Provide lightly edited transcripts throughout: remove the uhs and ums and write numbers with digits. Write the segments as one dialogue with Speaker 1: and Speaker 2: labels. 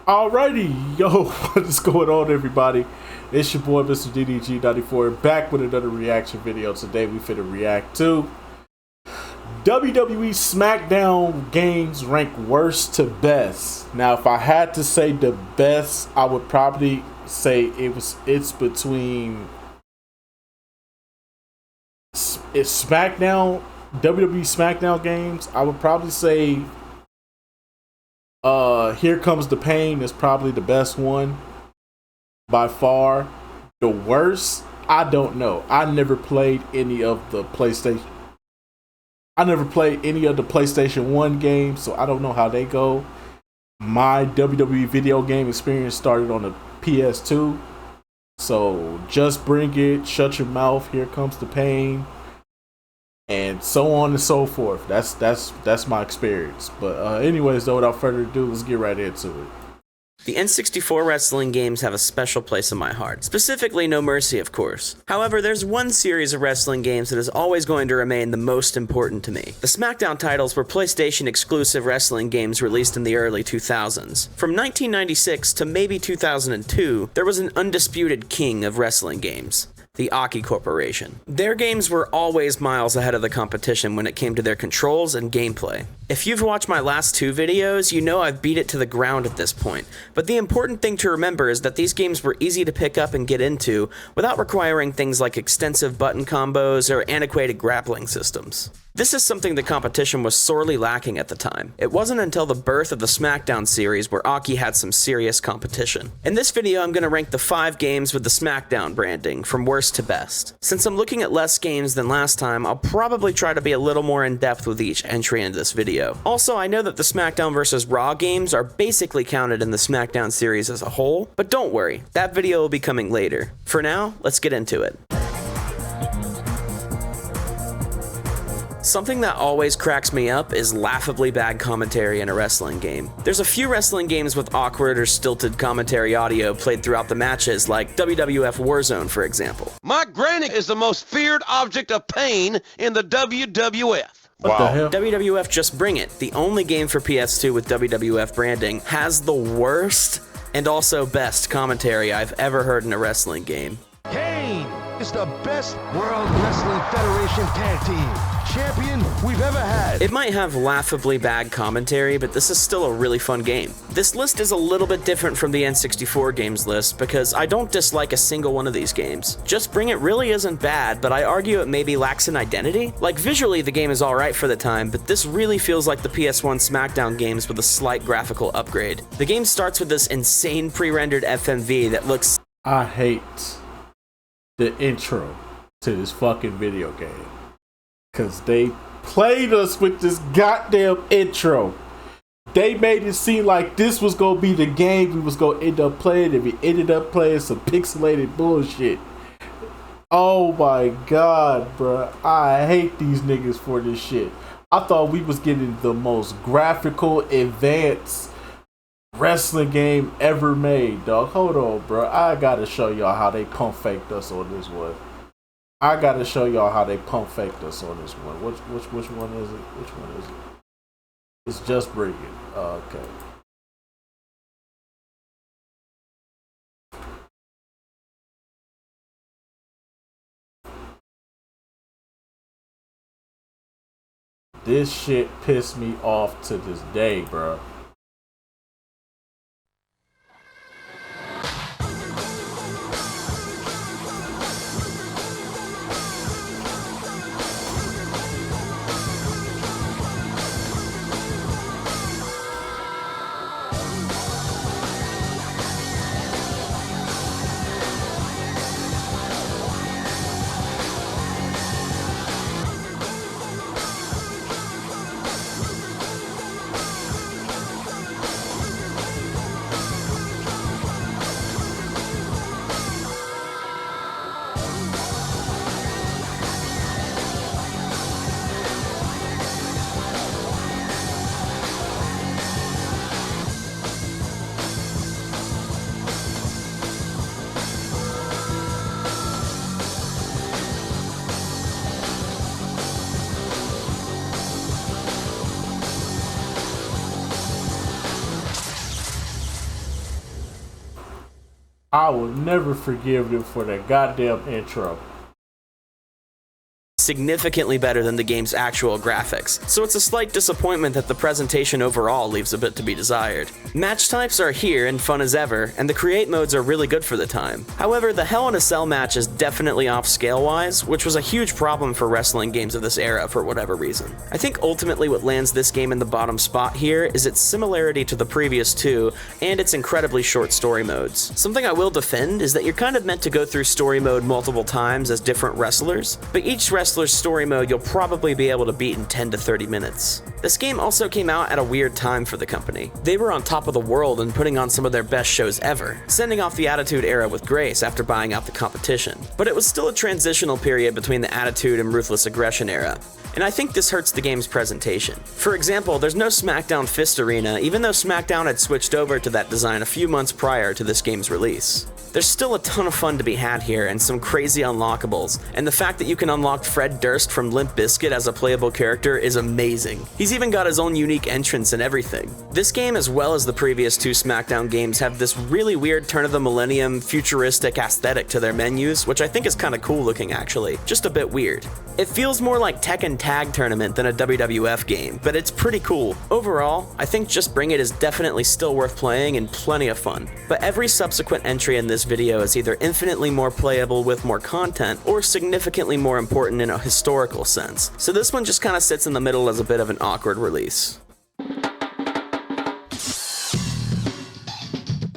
Speaker 1: Alrighty, yo, what is going on, everybody? It's your boy, Mr. DDG94, back with another reaction video. Today, we finna react to WWE SmackDown games ranked worst to best. Now, if I had to say the best, I would probably say it's between SmackDown, WWE SmackDown games. I would probably say Here Comes the Pain is probably the best one by far. The worst, I don't know. I never played any of the PlayStation 1 games, so I don't know how they go. My WWE video game experience started on the PS2. So Just Bring It, Shut Your Mouth, Here Comes the Pain, and so on and so forth. That's my experience. But anyways, though, without further ado, let's get right into it.
Speaker 2: The N64 wrestling games have a special place in my heart, specifically No Mercy, of course. However, there's one series of wrestling games that is always going to remain the most important to me. The SmackDown titles were PlayStation-exclusive wrestling games released in the early 2000s. From 1996 to maybe 2002, there was an undisputed king of wrestling games: the Aki Corporation. Their games were always miles ahead of the competition when it came to their controls and gameplay. If you've watched my last two videos, you know I've beat it to the ground at this point, but the important thing to remember is that these games were easy to pick up and get into without requiring things like extensive button combos or antiquated grappling systems. This is something the competition was sorely lacking at the time. It wasn't until the birth of the SmackDown series where Aki had some serious competition. In this video, I'm going to rank the 5 games with the SmackDown branding, from worst to best. Since I'm looking at less games than last time, I'll probably try to be a little more in-depth with each entry into this video. Also, I know that the SmackDown vs. Raw games are basically counted in the SmackDown series as a whole, but don't worry, that video will be coming later. For now, let's get into it. Something that always cracks me up is laughably bad commentary in a wrestling game. There's a few wrestling games with awkward or stilted commentary audio played throughout the matches, like WWF Warzone, for example.
Speaker 3: My granny is the most feared object of pain in the WWF.
Speaker 1: What the hell?
Speaker 2: WWF Just Bring It, the only game for PS2 with WWF branding, has the worst and also best commentary I've ever heard in a wrestling game.
Speaker 4: Kane is the best World Wrestling Federation tag team champion we've ever had.
Speaker 2: It might have laughably bad commentary, but this is still a really fun game. This list is a little bit different from the N64 games list because I don't dislike a single one of these games. Just Bring It really isn't bad, but I argue it maybe lacks an identity. Like, visually the game is alright for the time, but this really feels like the PS1 SmackDown games with a slight graphical upgrade. The game starts with this insane pre-rendered FMV that looks...
Speaker 1: I hate the intro to this fucking video game, cause they played us with this goddamn intro. They made it seem like this was gonna be the game we was gonna end up playing, and we ended up playing some pixelated bullshit. Oh my god, bruh. I hate these niggas for this shit. I thought we was getting the most graphical, advanced wrestling game ever made, dog. Hold on, bro. I gotta show y'all how they pump faked us on this one. I gotta show y'all how they pump faked us on this one. Which one is it? Which one is it? It's Just Bring It. Okay. This shit pissed me off to this day, bro. I will never forgive them for that goddamn intro.
Speaker 2: Significantly better than the game's actual graphics, so it's a slight disappointment that the presentation overall leaves a bit to be desired. Match types are here and fun as ever, and the create modes are really good for the time. However, the Hell in a Cell match is definitely off scale-wise, which was a huge problem for wrestling games of this era for whatever reason. I think ultimately what lands this game in the bottom spot here is its similarity to the previous two, and its incredibly short story modes. Something I will defend is that you're kind of meant to go through story mode multiple times as different wrestlers, but each wrestler's story mode you'll probably be able to beat in 10 to 30 minutes. This game also came out at a weird time for the company. They were on top of the world and putting on some of their best shows ever, sending off the Attitude Era with grace after buying out the competition. But it was still a transitional period between the Attitude and Ruthless Aggression era, and I think this hurts the game's presentation. For example, there's no SmackDown Fist Arena, even though SmackDown had switched over to that design a few months prior to this game's release. There's still a ton of fun to be had here and some crazy unlockables, and the fact that you can unlock Fred Durst from Limp Bizkit as a playable character is amazing. He's even got his own unique entrance and everything. This game, as well as the previous two SmackDown games, have this really weird turn of the millennium futuristic aesthetic to their menus, which I think is kind of cool looking actually, just a bit weird. It feels more like Tekken Tag Tournament than a WWF game, but it's pretty cool. Overall, I think Just Bring It is definitely still worth playing and plenty of fun, but every subsequent entry in this video is either infinitely more playable with more content or significantly more important in a historical sense, so this one just kind of sits in the middle as a bit of an awkward release.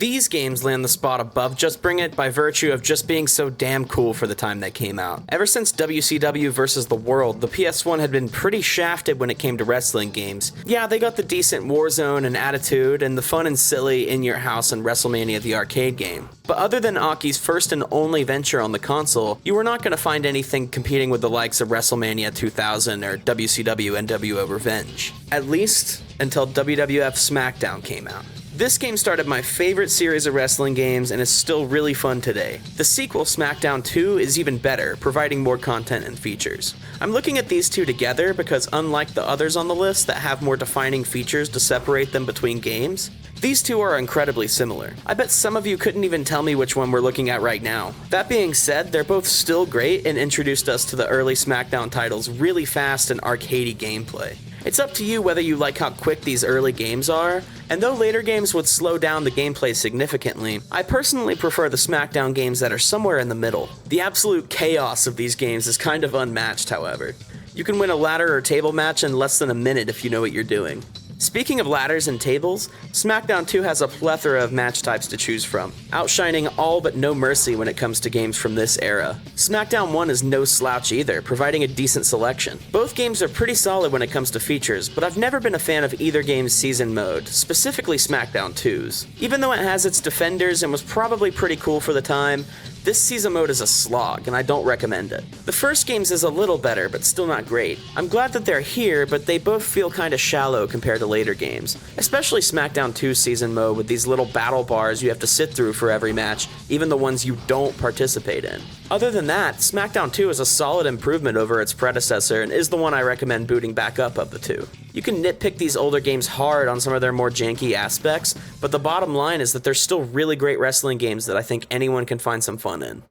Speaker 2: These games land the spot above Just Bring It by virtue of just being so damn cool for the time they came out. Ever since WCW vs. The World, the PS1 had been pretty shafted when it came to wrestling games. Yeah, they got the decent Warzone and Attitude, and the fun and silly In Your House and WrestleMania the arcade game. But other than Aki's first and only venture on the console, you were not going to find anything competing with the likes of WrestleMania 2000 or WCW NWO Revenge. At least, until WWF SmackDown came out. This game started my favorite series of wrestling games and is still really fun today. The sequel, SmackDown 2, is even better, providing more content and features. I'm looking at these two together because unlike the others on the list that have more defining features to separate them between games, these two are incredibly similar. I bet some of you couldn't even tell me which one we're looking at right now. That being said, they're both still great and introduced us to the early SmackDown titles really fast and arcadey gameplay. It's up to you whether you like how quick these early games are, and though later games would slow down the gameplay significantly, I personally prefer the SmackDown games that are somewhere in the middle. The absolute chaos of these games is kind of unmatched, however. You can win a ladder or table match in less than a minute if you know what you're doing. Speaking of ladders and tables, SmackDown 2 has a plethora of match types to choose from, outshining all but No Mercy when it comes to games from this era. SmackDown 1 is no slouch either, providing a decent selection. Both games are pretty solid when it comes to features, but I've never been a fan of either game's season mode, specifically SmackDown 2's. Even though it has its defenders and was probably pretty cool for the time, this season mode is a slog, and I don't recommend it. The first game's is a little better, but still not great. I'm glad that they're here, but they both feel kinda shallow compared to later games. Especially SmackDown 2's season mode with these little battle bars you have to sit through for every match, even the ones you don't participate in. Other than that, SmackDown 2 is a solid improvement over its predecessor and is the one I recommend booting back up of the two. You can nitpick these older games hard on some of their more janky aspects, but the bottom line is that they're still really great wrestling games that I think anyone can find some fun in.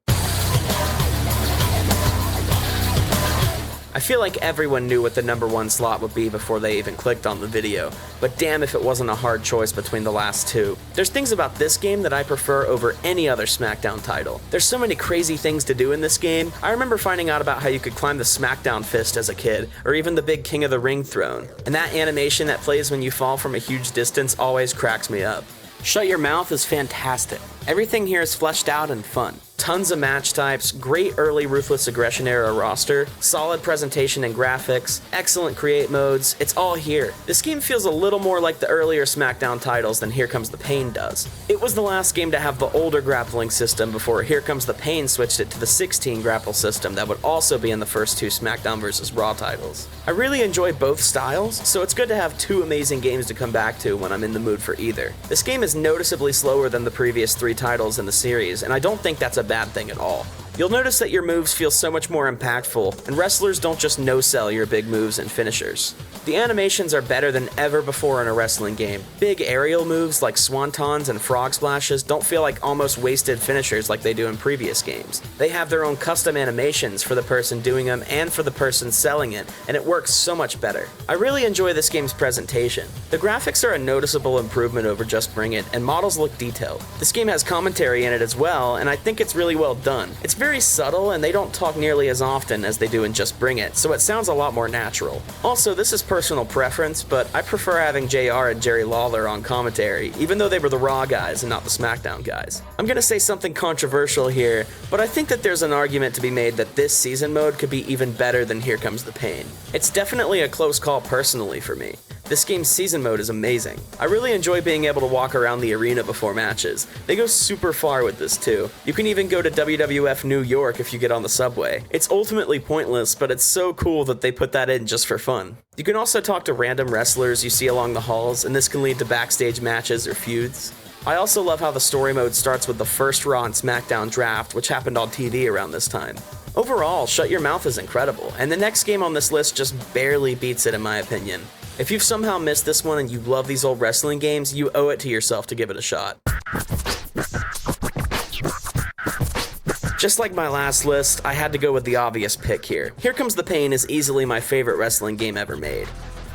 Speaker 2: I feel like everyone knew what the number one slot would be before they even clicked on the video, but damn if it wasn't a hard choice between the last two. There's things about this game that I prefer over any other SmackDown title. There's so many crazy things to do in this game. I remember finding out about how you could climb the SmackDown fist as a kid, or even the big King of the Ring throne. And that animation that plays when you fall from a huge distance always cracks me up. Shut Your Mouth is fantastic. Everything here is fleshed out and fun. Tons of match types, great early Ruthless Aggression era roster, solid presentation and graphics, excellent create modes, it's all here. This game feels a little more like the earlier SmackDown titles than Here Comes the Pain does. It was the last game to have the older grappling system before Here Comes the Pain switched it to the 16 grapple system that would also be in the first two SmackDown vs. Raw titles. I really enjoy both styles, so it's good to have two amazing games to come back to when I'm in the mood for either. This game is noticeably slower than the previous three titles in the series, and I don't think that's a bad thing at all. You'll notice that your moves feel so much more impactful, and wrestlers don't just no-sell your big moves and finishers. The animations are better than ever before in a wrestling game. Big aerial moves like swantons and frog splashes don't feel like almost wasted finishers like they do in previous games. They have their own custom animations for the person doing them and for the person selling it, and it works so much better. I really enjoy this game's presentation. The graphics are a noticeable improvement over Just Bring It, and models look detailed. This game has commentary in it as well, and I think it's really well done. It's very subtle, and they don't talk nearly as often as they do in Just Bring It, so it sounds a lot more natural. Also, this is personal preference, but I prefer having JR and Jerry Lawler on commentary, even though they were the Raw guys and not the SmackDown guys. I'm gonna say something controversial here, but I think that there's an argument to be made that this season mode could be even better than Here Comes the Pain. It's definitely a close call personally for me. This game's season mode is amazing. I really enjoy being able to walk around the arena before matches. They go super far with this too. You can even go to WWF New York if you get on the subway. It's ultimately pointless, but it's so cool that they put that in just for fun. You can also talk to random wrestlers you see along the halls, and this can lead to backstage matches or feuds. I also love how the story mode starts with the first Raw and SmackDown draft, which happened on TV around this time. Overall, Shut Your Mouth is incredible, and the next game on this list just barely beats it in my opinion. If you've somehow missed this one and you love these old wrestling games, you owe it to yourself to give it a shot. Just like my last list, I had to go with the obvious pick here. Here Comes the Pain is easily my favorite wrestling game ever made.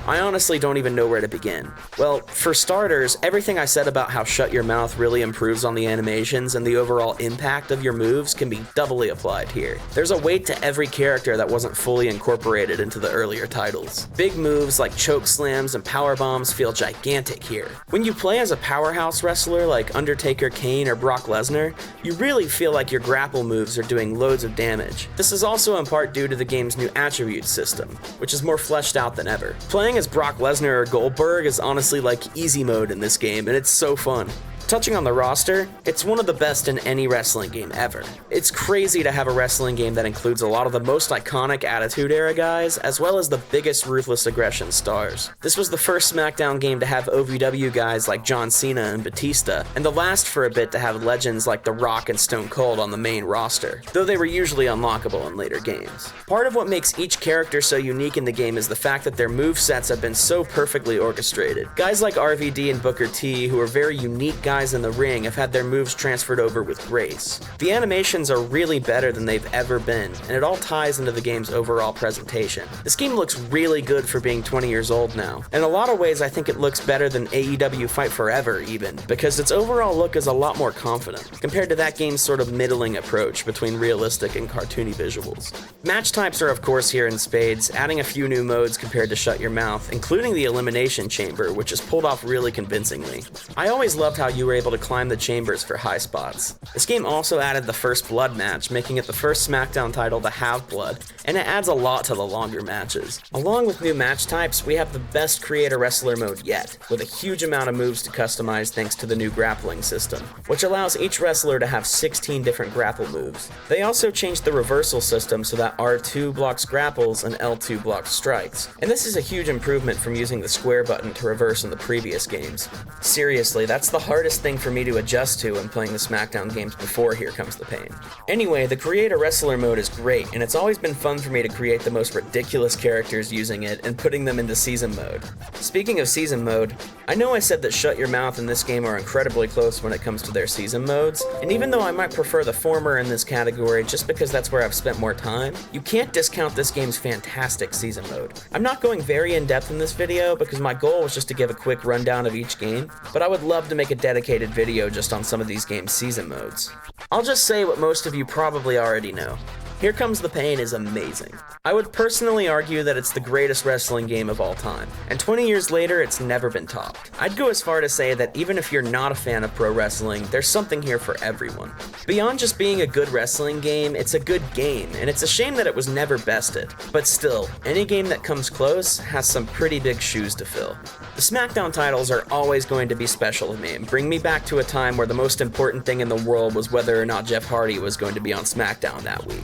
Speaker 2: I honestly don't even know where to begin. Well, for starters, everything I said about how Shut Your Mouth really improves on the animations and the overall impact of your moves can be doubly applied here. There's a weight to every character that wasn't fully incorporated into the earlier titles. Big moves like choke slams and power bombs feel gigantic here. When you play as a powerhouse wrestler like Undertaker, Kane, or Brock Lesnar, you really feel like your grapple moves are doing loads of damage. This is also in part due to the game's new attribute system, which is more fleshed out than ever. Playing as Brock Lesnar or Goldberg is honestly like easy mode in this game, and it's so fun. Touching on the roster, it's one of the best in any wrestling game ever. It's crazy to have a wrestling game that includes a lot of the most iconic Attitude Era guys, as well as the biggest Ruthless Aggression stars. This was the first SmackDown game to have OVW guys like John Cena and Batista, and the last for a bit to have legends like The Rock and Stone Cold on the main roster, though they were usually unlockable in later games. Part of what makes each character so unique in the game is the fact that their movesets have been so perfectly orchestrated. Guys like RVD and Booker T, who are very unique guys in the ring, have had their moves transferred over with grace. The animations are really better than they've ever been, and it all ties into the game's overall presentation. This game looks really good for being 20 years old now. In a lot of ways, I think it looks better than AEW Fight Forever even, because its overall look is a lot more confident, compared to that game's sort of middling approach between realistic and cartoony visuals. Match types are of course here in spades, adding a few new modes compared to Shut Your Mouth, including the Elimination Chamber, which is pulled off really convincingly. I always loved how you were able to climb the chambers for high spots. This game also added the first blood match, making it the first SmackDown title to have blood, and it adds a lot to the longer matches. Along with new match types, we have the best Creator Wrestler mode yet, with a huge amount of moves to customize thanks to the new grappling system, which allows each wrestler to have 16 different grapple moves. They also changed the reversal system so that R2 blocks grapples and L2 blocks strikes, and this is a huge improvement from using the square button to reverse in the previous games. Seriously, that's the hardest thing for me to adjust to when playing the SmackDown games before Here Comes the Pain. Anyway, the Creator Wrestler mode is great, and it's always been fun for me to create the most ridiculous characters using it and putting them into season mode. Speaking of season mode, I know I said that Shut Your Mouth and this game are incredibly close when it comes to their season modes, and even though I might prefer the former in this category just because that's where I've spent more time, you can't discount this game's fantastic season mode. I'm not going very in-depth in this video because my goal was just to give a quick rundown of each game, but I would love to make a dedicated video just on some of these games' season modes. I'll just say what most of you probably already know. Here Comes the Pain is amazing. I would personally argue that it's the greatest wrestling game of all time, and 20 years later, it's never been topped. I'd go as far to say that even if you're not a fan of pro wrestling, there's something here for everyone. Beyond just being a good wrestling game, it's a good game, and it's a shame that it was never bested. But still, any game that comes close has some pretty big shoes to fill. The SmackDown titles are always going to be special to me and bring me back to a time where the most important thing in the world was whether or not Jeff Hardy was going to be on SmackDown that week.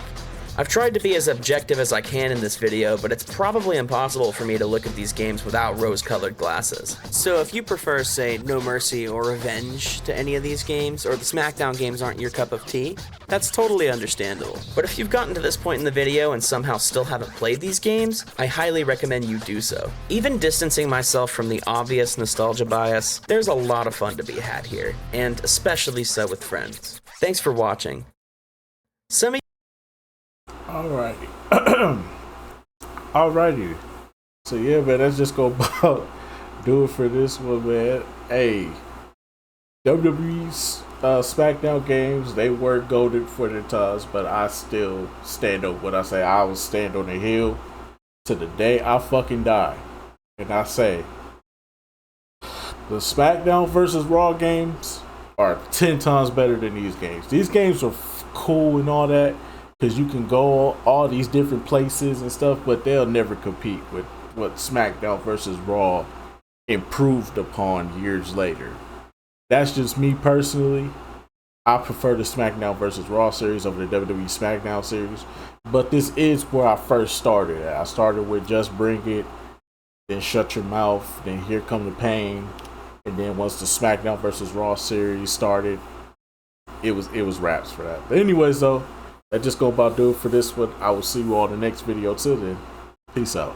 Speaker 2: I've tried to be as objective as I can in this video, but it's probably impossible for me to look at these games without rose-colored glasses. So if you prefer, say, No Mercy or Revenge to any of these games, or the SmackDown games aren't your cup of tea, that's totally understandable. But if you've gotten to this point in the video and somehow still haven't played these games, I highly recommend you do so. Even distancing myself from the obvious nostalgia bias, there's a lot of fun to be had here, and especially so with friends. Thanks for watching.
Speaker 1: Alrighty. Alrighty. So yeah, man, let's just go about do it for this one, man. Hey, WWE's SmackDown games, they were goated for their times, but I still stand up what I say. I will stand on the hill to the day I fucking die. And I say, the SmackDown versus Raw games are 10 times better than these games. These games are cool and all that, because you can go all these different places and stuff, but they'll never compete with what SmackDown versus Raw improved upon years later. That's just me personally. I prefer the SmackDown versus Raw series over the WWE SmackDown series, but this is where I first started at. I started with Just Bring It, then Shut Your Mouth, then Here Come the Pain, and then once the SmackDown versus Raw series started, it was wraps for that. But anyways though, let's just go about do it for this one. I will see you all in the next video. Till then, peace out.